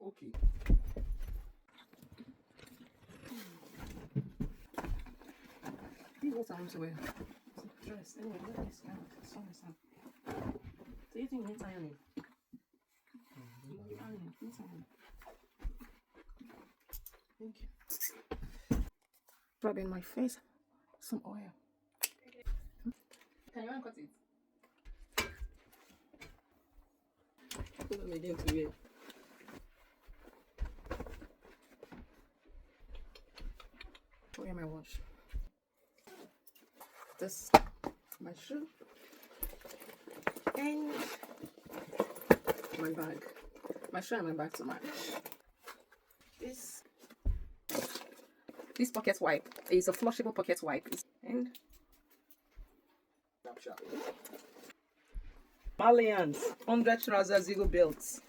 Okay. This is what I want to wear. Dress. Anyway, let this down. Sun. So you think you need ironing? Ironing. Thank you. Rub in my face some oil. Can you uncut it? Put them again to wear. Where am I wash? This my shoe and my bag. My shoe and my bag to match. This pocket wipe is a flushable pocket wipe. And Snapchat. Malians, 100 trousers, 0 belts.